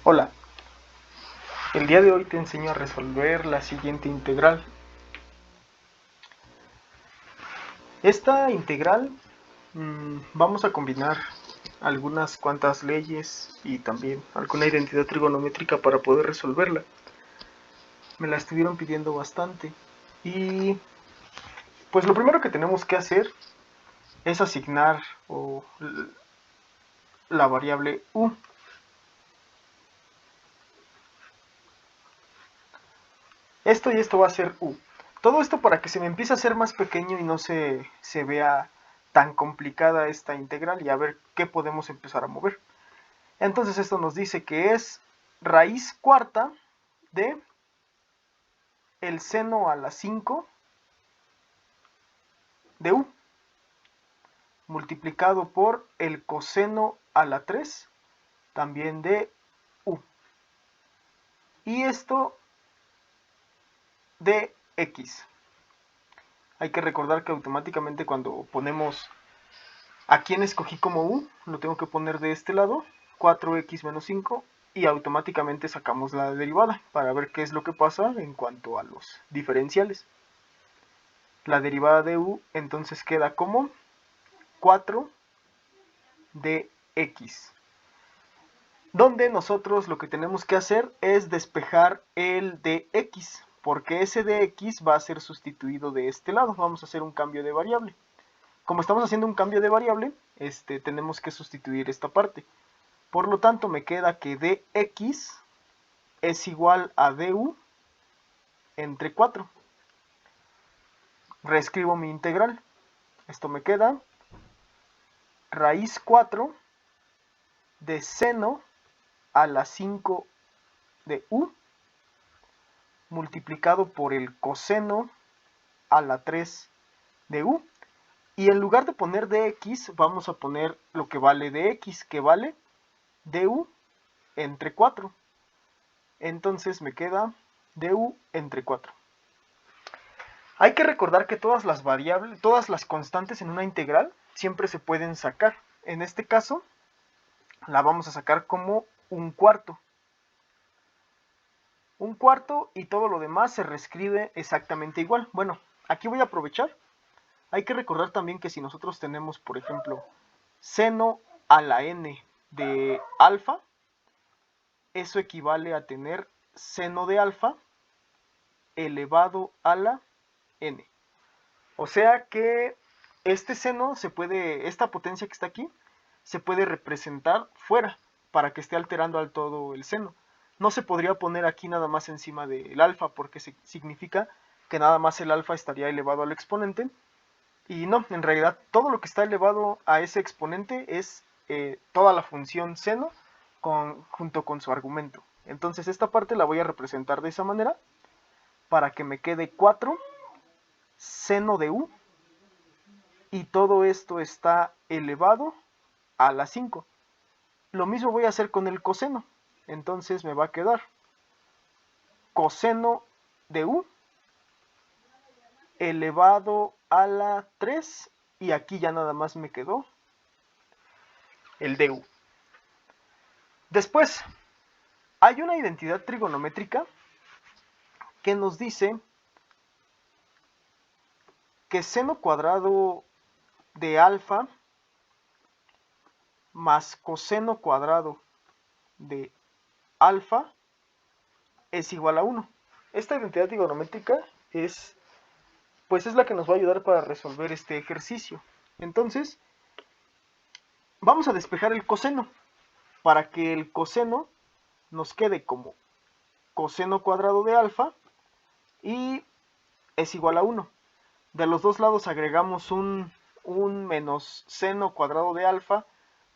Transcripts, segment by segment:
Hola, el día de hoy te enseño a resolver la siguiente integral. Esta integral vamos a combinar algunas cuantas leyes y también alguna identidad trigonométrica para poder resolverla. Me la estuvieron pidiendo bastante y pues lo primero que tenemos que hacer es asignar la variable u. Esto y esto va a ser u. Todo esto para que se me empiece a hacer más pequeño y no se vea tan complicada esta integral y a ver qué podemos empezar a mover. Entonces esto nos dice que es raíz cuarta de el seno a la 5 de u multiplicado por el coseno a la 3 también de u. Y esto de x. Hay que recordar que automáticamente cuando ponemos a quien escogí como u, lo tengo que poner de este lado, 4x menos 5, y automáticamente sacamos la derivada para ver qué es lo que pasa en cuanto a los diferenciales. La derivada de u entonces queda como 4 de x, donde nosotros lo que tenemos que hacer es despejar el dx, porque ese dx va a ser sustituido de este lado. Vamos a hacer un cambio de variable. Como estamos haciendo un cambio de variable, tenemos que sustituir esta parte. Por lo tanto, me queda que dx es igual a du entre 4. Reescribo mi integral. Esto me queda raíz 4 de seno a la 5 de u multiplicado por el coseno a la 3 de u. Y en lugar de poner dx, vamos a poner lo que vale dx, que vale du entre 4. Entonces me queda du entre 4. Hay que recordar que todas las variables, todas las constantes en una integral siempre se pueden sacar. En este caso, la vamos a sacar como un cuarto. Un cuarto y todo lo demás se reescribe exactamente igual. Bueno, aquí voy a aprovechar. Hay que recordar también que si nosotros tenemos, por ejemplo, seno a la n de alfa, eso equivale a tener seno de alfa elevado a la n. O sea que este seno se puede, esta potencia que está aquí, se puede representar fuera para que esté alterando al todo el seno. No se podría poner aquí nada más encima del alfa porque significa que nada más el alfa estaría elevado al exponente. Y no, en realidad todo lo que está elevado a ese exponente es toda la función seno junto con su argumento. Entonces esta parte la voy a representar de esa manera para que me quede 4 seno de u y todo esto está elevado a la 5. Lo mismo voy a hacer con el coseno. Entonces me va a quedar coseno de u elevado a la 3 y aquí ya nada más me quedó el du. Después, hay una identidad trigonométrica que nos dice que seno cuadrado de alfa más coseno cuadrado de alfa es igual a 1. Esta identidad trigonométrica es la que nos va a ayudar para resolver este ejercicio. Entonces, vamos a despejar el coseno para que el coseno nos quede como coseno cuadrado de alfa y es igual a 1. De los dos lados agregamos un menos seno cuadrado de alfa,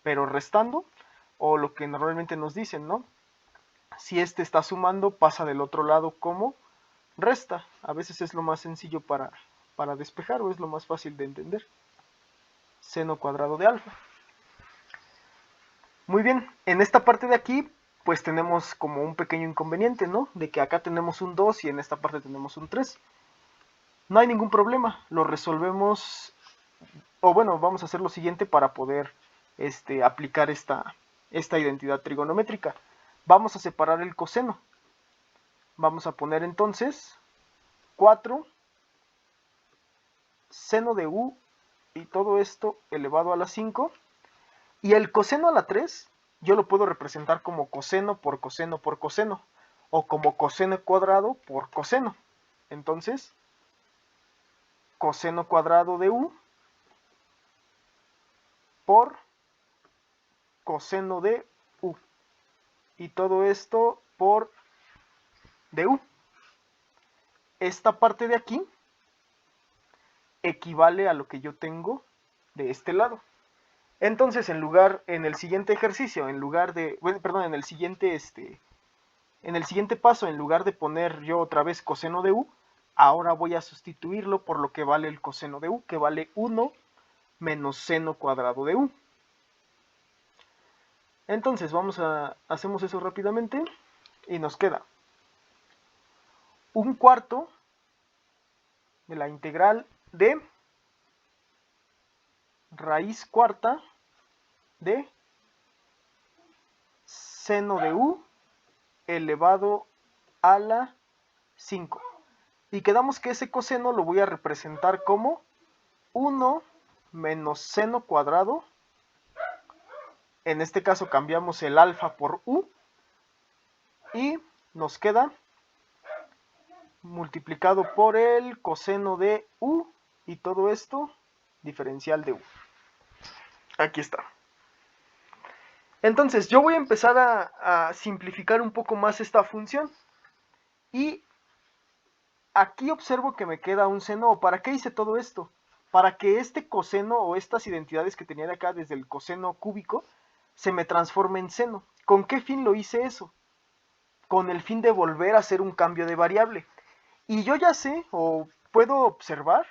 pero restando, o lo que normalmente nos dicen, ¿no? Si este está sumando, pasa del otro lado como resta. A veces es lo más sencillo para despejar o es lo más fácil de entender. Seno cuadrado de alfa. Muy bien, en esta parte de aquí, pues tenemos como un pequeño inconveniente, ¿no? De que acá tenemos un 2 y en esta parte tenemos un 3. No hay ningún problema, lo resolvemos, o bueno, vamos a hacer lo siguiente para poder aplicar esta identidad trigonométrica. Vamos a separar el coseno. Vamos a poner entonces 4 seno de u y todo esto elevado a la 5. Y el coseno a la 3 yo lo puedo representar como coseno por coseno por coseno, o como coseno cuadrado por coseno. Entonces, coseno cuadrado de u por coseno de u. Y todo esto por du. Esta parte de aquí equivale a lo que yo tengo de este lado. Entonces, en el siguiente ejercicio, en lugar de, bueno, perdón, en el siguiente paso, en lugar de poner yo otra vez coseno de u, ahora voy a sustituirlo por lo que vale el coseno de u, que vale 1 menos seno cuadrado de u. Entonces, hacemos eso rápidamente y nos queda 1/4 de la integral de raíz cuarta de seno de u elevado a la 5. Y quedamos que ese coseno lo voy a representar como 1 menos seno cuadrado. En este caso cambiamos el alfa por u. Y nos queda multiplicado por el coseno de u. Y todo esto diferencial de u. Aquí está. Entonces yo voy a empezar a simplificar un poco más esta función. Y aquí observo que me queda un seno. ¿Para qué hice todo esto? Para que este coseno o estas identidades que tenía de acá desde el coseno cúbico se me transforme en seno. ¿Con qué fin lo hice eso? Con el fin de volver a hacer un cambio de variable. Y yo ya sé, o puedo observar,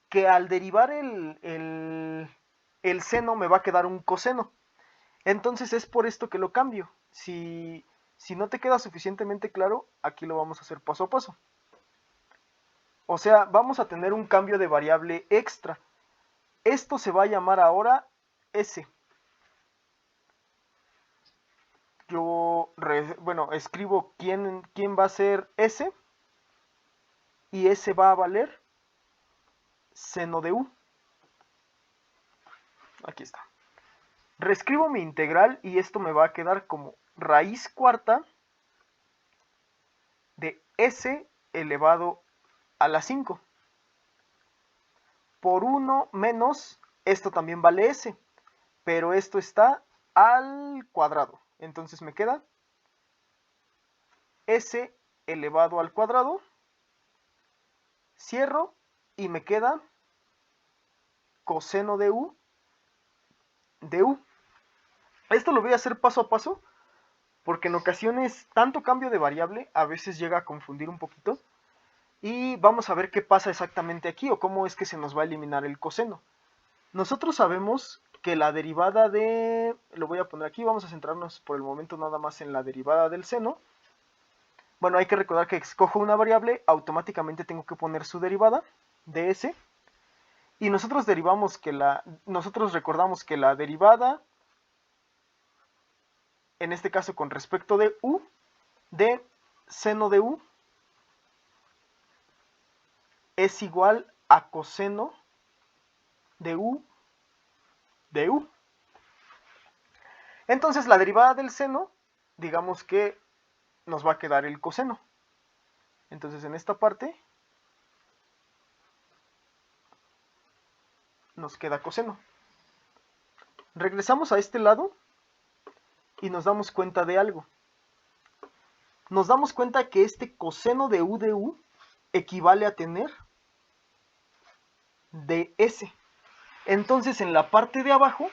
que al derivar el seno me va a quedar un coseno. Entonces es por esto que lo cambio. Si no te queda suficientemente claro, aquí lo vamos a hacer paso a paso. O sea, vamos a tener un cambio de variable extra. Esto se va a llamar ahora S. Yo, escribo quién va a ser S. Y S va a valer seno de u. Aquí está. Reescribo mi integral y esto me va a quedar como raíz cuarta de S elevado a la 5. Por 1 menos, esto también vale S, pero esto está al cuadrado. Entonces me queda S elevado al cuadrado. Cierro y me queda coseno de u. Esto lo voy a hacer paso a paso, porque en ocasiones tanto cambio de variable a veces llega a confundir un poquito. Y vamos a ver qué pasa exactamente aquí, o cómo es que se nos va a eliminar el coseno. Nosotros sabemos que la derivada de... Lo voy a poner aquí, vamos a centrarnos por el momento nada más en la derivada del seno. Bueno, hay que recordar que escojo una variable, automáticamente tengo que poner su derivada de s. Y nosotros recordamos que la derivada, en este caso con respecto de u, de seno de u, es igual a coseno de u de u. Entonces la derivada del seno, digamos que nos va a quedar el coseno. Entonces en esta parte nos queda coseno. Regresamos a este lado y nos damos cuenta de algo. Nos damos cuenta que este coseno de u equivale a tener ds. Entonces en la parte de abajo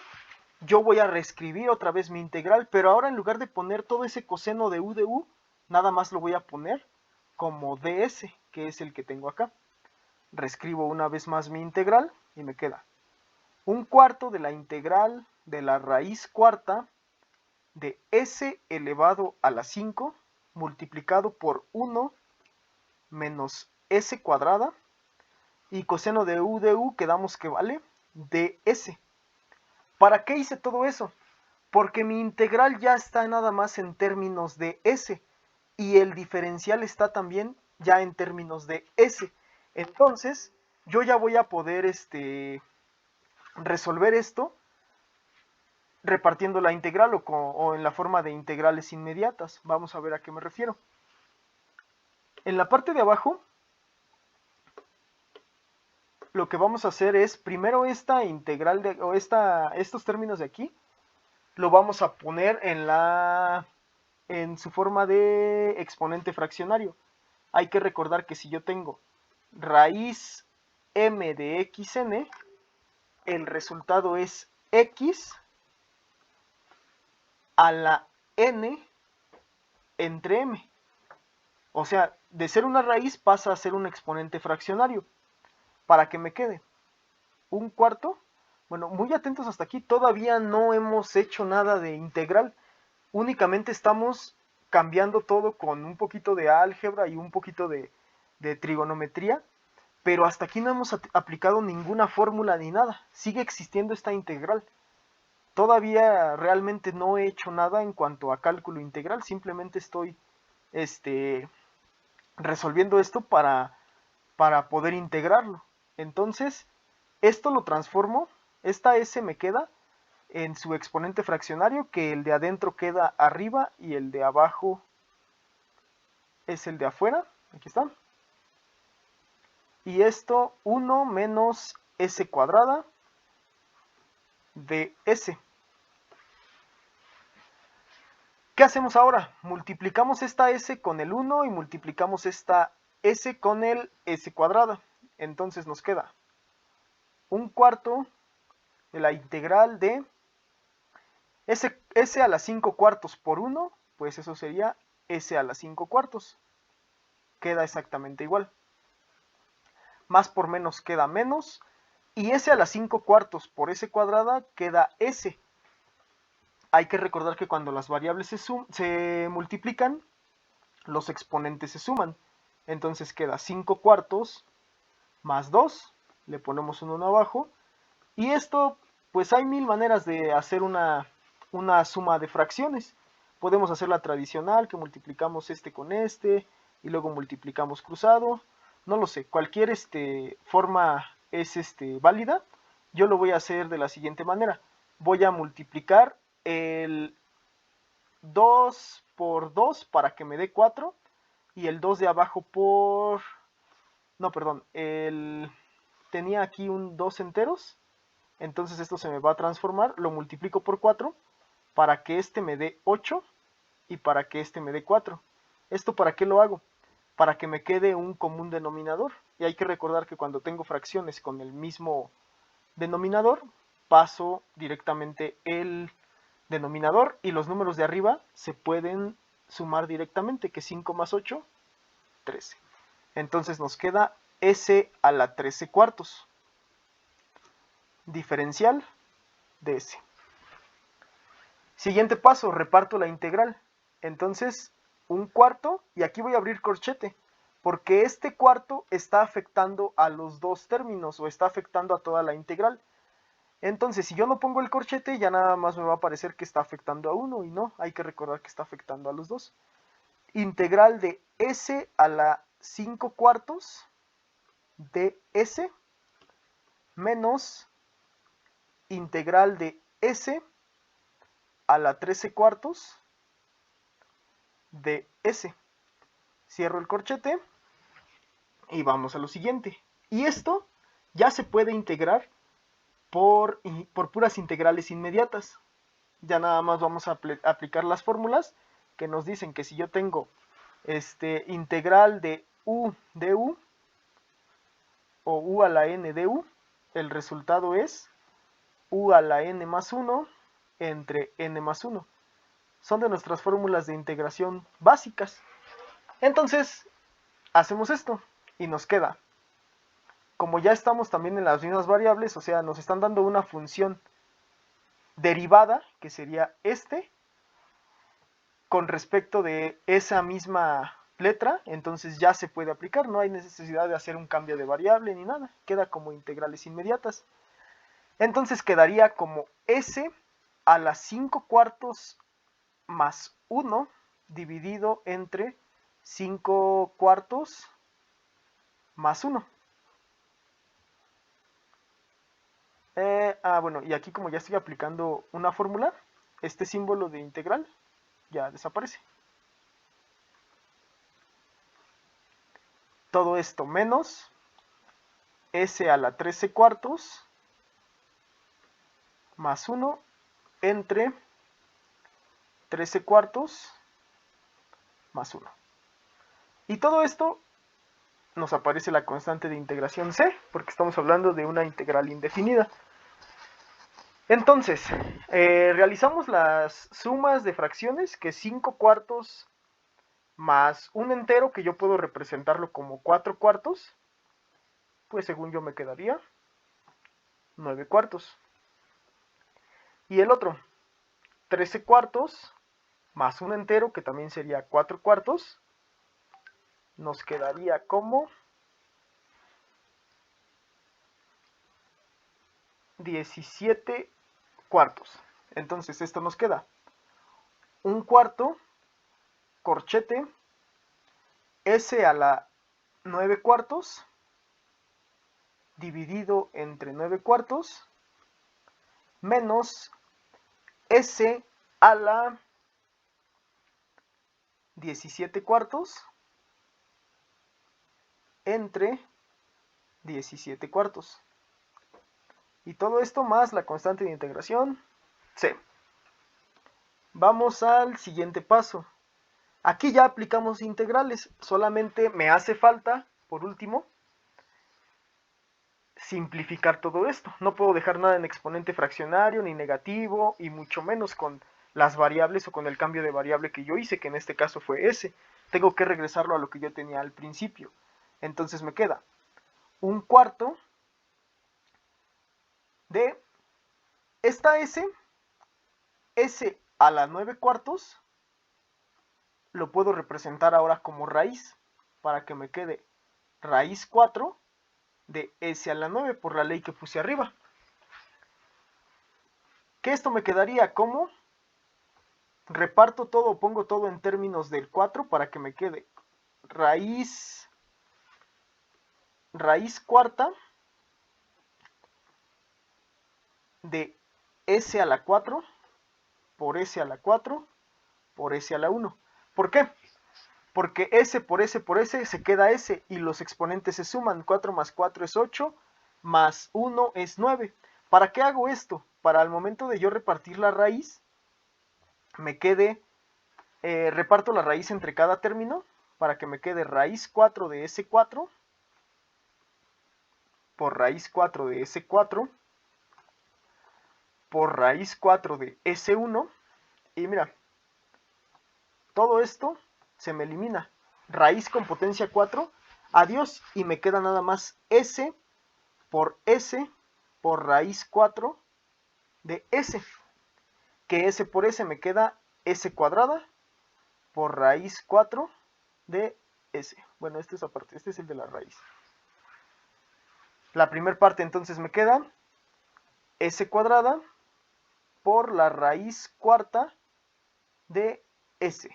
yo voy a reescribir otra vez mi integral, pero ahora en lugar de poner todo ese coseno de u, nada más lo voy a poner como ds, que es el que tengo acá. Reescribo una vez más mi integral y me queda 1/4 de la integral de la raíz cuarta de s elevado a la 5 multiplicado por 1 menos s cuadrada, y coseno de u quedamos que vale ds. ¿Para qué hice todo eso? Porque mi integral ya está nada más en términos de s y el diferencial está también ya en términos de s. Entonces, yo ya voy a poder resolver esto repartiendo la integral o en la forma de integrales inmediatas. Vamos a ver a qué me refiero. En la parte de abajo, lo que vamos a hacer es, primero esta integral o estos términos de aquí, lo vamos a poner en su forma de exponente fraccionario. Hay que recordar que si yo tengo raíz m de xn, el resultado es x a la n entre m. O sea, de ser una raíz pasa a ser un exponente fraccionario. Para que me quede un cuarto. Bueno, muy atentos hasta aquí. Todavía no hemos hecho nada de integral. Únicamente estamos cambiando todo con un poquito de álgebra y un poquito de trigonometría. Pero hasta aquí no hemos aplicado ninguna fórmula ni nada. Sigue existiendo esta integral. Todavía realmente no he hecho nada en cuanto a cálculo integral. Simplemente estoy resolviendo esto para poder integrarlo. Entonces, esto lo transformo, esta s me queda en su exponente fraccionario, que el de adentro queda arriba y el de abajo es el de afuera. Aquí está. Y esto 1 menos s cuadrada de s. ¿Qué hacemos ahora? Multiplicamos esta s con el 1 y multiplicamos esta s con el s cuadrada. Entonces nos queda un cuarto de la integral de s a la 5 cuartos por 1, pues eso sería s a la 5 cuartos. Queda exactamente igual. Más por menos queda menos. Y s a la 5 cuartos por s cuadrada queda s. Hay que recordar que cuando las variables se multiplican, los exponentes se suman. Entonces queda 5 cuartos más 2. Le ponemos un 1 abajo. Y esto, pues hay mil maneras de hacer una suma de fracciones. Podemos hacer la tradicional, que multiplicamos este con este, y luego multiplicamos cruzado. No lo sé, cualquier forma es válida. Yo lo voy a hacer de la siguiente manera. Voy a multiplicar el 2 por 2 para que me dé 4, y el 2 de abajo por... No, perdón, tenía aquí un 2 enteros, entonces esto se me va a transformar, lo multiplico por 4 para que este me dé 8 y para que este me dé 4. ¿Esto para qué lo hago? Para que me quede un común denominador. Y hay que recordar que cuando tengo fracciones con el mismo denominador, paso directamente el denominador y los números de arriba se pueden sumar directamente, que 5 más 8, 13. Entonces nos queda s a la 13 cuartos. Diferencial de s. Siguiente paso, reparto la integral. Entonces, un cuarto, y aquí voy a abrir corchete, porque este cuarto está afectando a los dos términos, o está afectando a toda la integral. Entonces, si yo no pongo el corchete, ya nada más me va a parecer que está afectando a uno, y no, hay que recordar que está afectando a los dos. Integral de s a la 5 cuartos de s menos integral de s a la 13 cuartos de s. Cierro el corchete y vamos a lo siguiente. Y esto ya se puede integrar por puras integrales inmediatas. Ya nada más vamos a aplicar las fórmulas que nos dicen que si yo tengo integral de u o u a la n de u, el resultado es u a la n más 1 entre n más 1. Son de nuestras fórmulas de integración básicas. Entonces, hacemos esto y nos queda, como ya estamos también en las mismas variables, o sea, nos están dando una función derivada, que sería con respecto de esa misma letra, entonces ya se puede aplicar, no hay necesidad de hacer un cambio de variable ni nada, queda como integrales inmediatas. Entonces quedaría como s a la 5 cuartos más 1 dividido entre 5 cuartos más 1. Bueno, y aquí como ya estoy aplicando una fórmula, este símbolo de integral ya desaparece. Todo esto menos s a la 13 cuartos más 1 entre 13 cuartos más 1. Y todo esto nos aparece la constante de integración c, porque estamos hablando de una integral indefinida. Entonces, realizamos las sumas de fracciones, que es 5 cuartos más un entero, que yo puedo representarlo como 4 cuartos, pues según yo me quedaría 9 cuartos. Y el otro, 13 cuartos más un entero, que también sería 4 cuartos, nos quedaría como 17 cuartos. Entonces esto nos queda un cuarto corchete s a la 9 cuartos dividido entre 9 cuartos menos s a la 17 cuartos entre 17 cuartos. Y todo esto más la constante de integración c. Vamos al siguiente paso. Aquí ya aplicamos integrales, solamente me hace falta, por último, simplificar todo esto. No puedo dejar nada en exponente fraccionario ni negativo, y mucho menos con las variables o con el cambio de variable que yo hice, que en este caso fue s. Tengo que regresarlo a lo que yo tenía al principio. Entonces me queda un cuarto de esta s a la 9 cuartos, lo puedo representar ahora como raíz, para que me quede raíz 4 de s a la 9 por la ley que puse arriba. Que esto me quedaría como, reparto todo, pongo todo en términos del 4 para que me quede raíz cuarta de s a la 4 por s a la 4 por s a la 1. ¿Por qué? Porque s por s por s se queda s y los exponentes se suman. 4 más 4 es 8, más 1 es 9. ¿Para qué hago esto? Para al momento de yo repartir la raíz, me quede, reparto la raíz entre cada término, para que me quede raíz 4 de s4 por raíz 4 de s4 por raíz 4 de s1. Y mira, todo esto se me elimina. Raíz con potencia 4, adiós, y me queda nada más s por raíz 4 de s, que s por s me queda s cuadrada por raíz 4 de s. Bueno, este es aparte, este es el de la raíz. La primera parte entonces me queda s cuadrada por la raíz cuarta de s,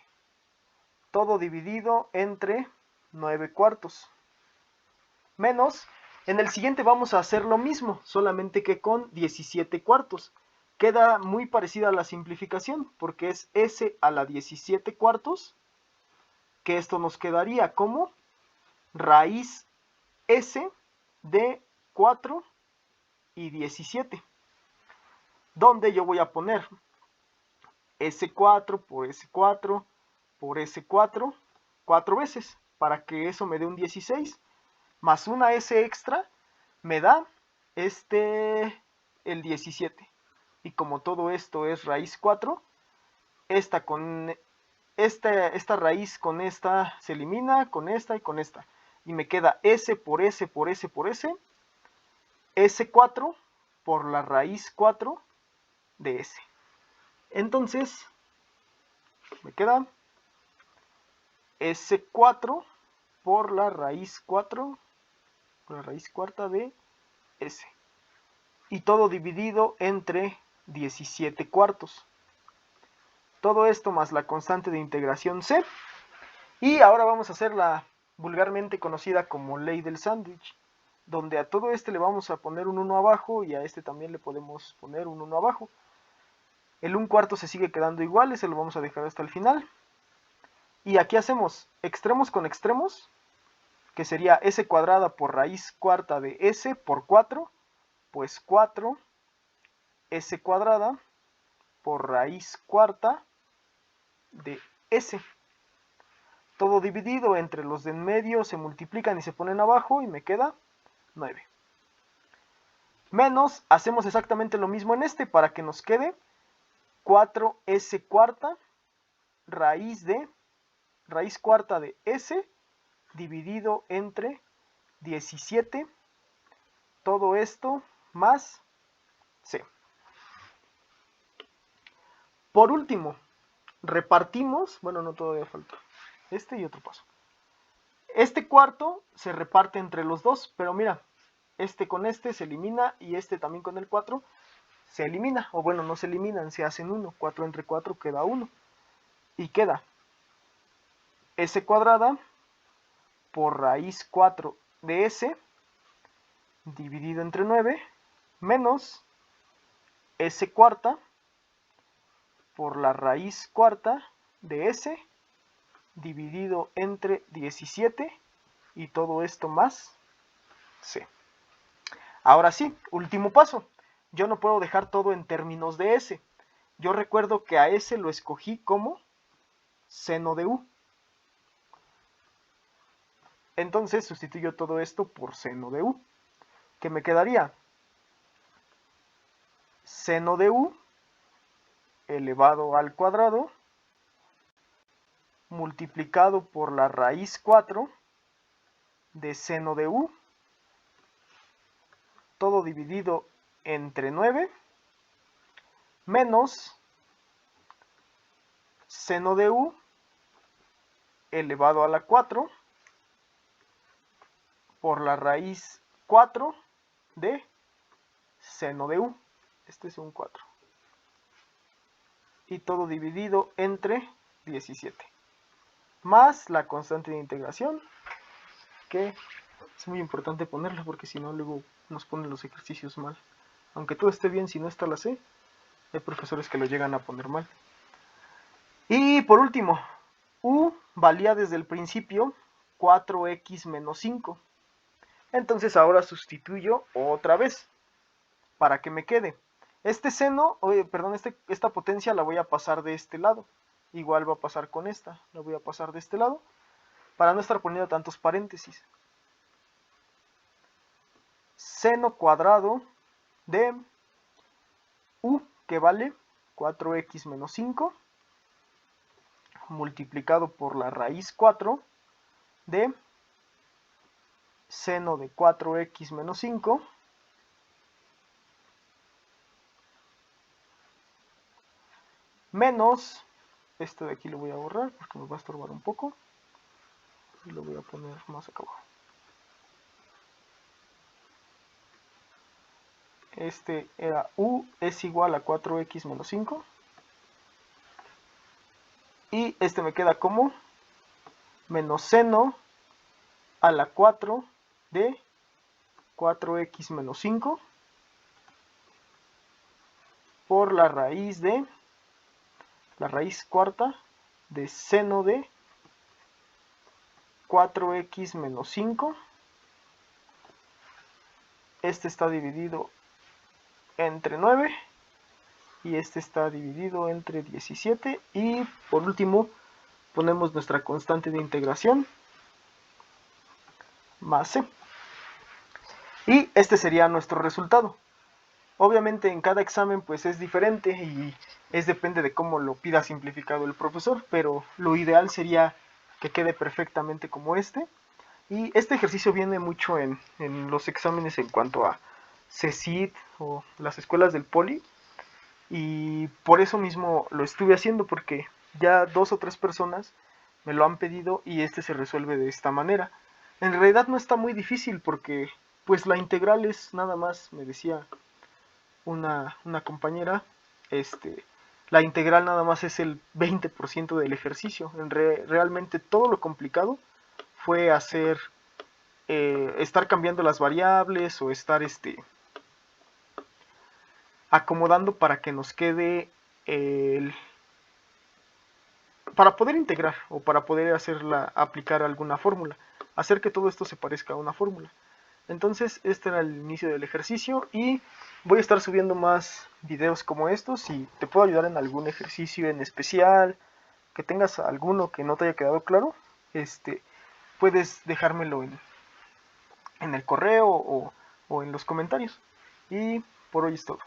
todo dividido entre 9 cuartos, menos, en el siguiente vamos a hacer lo mismo, solamente que con 17 cuartos. Queda muy parecida a la simplificación, porque es s a la 17 cuartos, que esto nos quedaría como raíz s de 4 y 17, donde yo voy a poner s4 por s4 por s4 4 veces, para que eso me dé un 16, más una s extra me da el 17. Y como todo esto es raíz 4, esta raíz con esta se elimina, con esta y con esta. Y me queda s por s por s por s, s4 por la raíz 4 de s. Entonces, me queda s4 por la raíz 4, por la raíz cuarta de s. Y todo dividido entre 17 cuartos. Todo esto más la constante de integración c. Y ahora vamos a hacer la vulgarmente conocida como ley del sándwich, donde a todo este le vamos a poner un 1 abajo y a este también le podemos poner un 1 abajo. El 1/4 se sigue quedando igual, ese lo vamos a dejar hasta el final. Y aquí hacemos extremos con extremos, que sería s cuadrada por raíz cuarta de s por 4, pues 4 s cuadrada por raíz cuarta de s. Todo dividido entre los de en medio se multiplican y se ponen abajo y me queda 9. Menos, hacemos exactamente lo mismo en este para que nos quede 4s cuarta raíz cuarta de s dividido entre 17, todo esto más c. Por último, repartimos, bueno, no, todavía falta este y otro paso. Este cuarto se reparte entre los dos, pero mira, este con este se elimina y este también con el 4 se elimina, o bueno, no se eliminan, se hacen 1, 4 entre 4 queda 1, y queda s cuadrada por raíz 4 de s dividido entre 9 menos s cuarta por la raíz cuarta de s dividido entre 17 y todo esto más c. Ahora sí, último paso. Yo no puedo dejar todo en términos de s. Yo recuerdo que a s lo escogí como seno de u. Entonces sustituyo todo esto por seno de u. ¿Qué me quedaría? Seno de u elevado al cuadrado multiplicado por la raíz 4 de seno de u, todo dividido entre 9, menos seno de u elevado a la 4 por la raíz 4 de seno de u. Este es un 4. Y todo dividido entre 17. Más la constante de integración, que es muy importante ponerla porque si no luego nos ponen los ejercicios mal. Aunque todo esté bien, si no está la C, hay profesores que lo llegan a poner mal. Y por último, u valía desde el principio 4x menos 5. Entonces ahora sustituyo otra vez para que me quede. Este seno, esta potencia la voy a pasar de este lado. Igual va a pasar con esta, la voy a pasar de este lado para no estar poniendo tantos paréntesis. Seno cuadrado de u, que vale 4x menos 5, multiplicado por la raíz 4 de seno de 4x menos 5 menos, este de aquí lo voy a borrar porque me va a estorbar un poco y lo voy a poner más acá abajo. Este era u es igual a 4x menos 5 y este me queda como menos seno a la 4 de 4x menos 5 por la raíz cuarta de seno de 4x menos 5. Este está dividido entre 9 y este está dividido entre 17. Y por último ponemos nuestra constante de integración más c. Y este sería nuestro resultado. Obviamente en cada examen pues es diferente y depende de cómo lo pida simplificado el profesor, pero lo ideal sería que quede perfectamente como este. Y este ejercicio viene mucho en los exámenes en cuanto a CECIT o las escuelas del poli, y por eso mismo lo estuve haciendo, porque ya 2 o 3 personas me lo han pedido y este se resuelve de esta manera. En realidad no está muy difícil porque pues la integral es nada más, me decía una compañera, la integral nada más es el 20% del ejercicio. Realmente todo lo complicado fue estar cambiando las variables o estar acomodando para que nos quede para poder integrar o para poder aplicar alguna fórmula, hacer que todo esto se parezca a una fórmula. Entonces este era el inicio del ejercicio y voy a estar subiendo más videos como estos. Si te puedo ayudar en algún ejercicio en especial, que tengas alguno que no te haya quedado claro, puedes dejármelo en el correo o en los comentarios. Y por hoy es todo.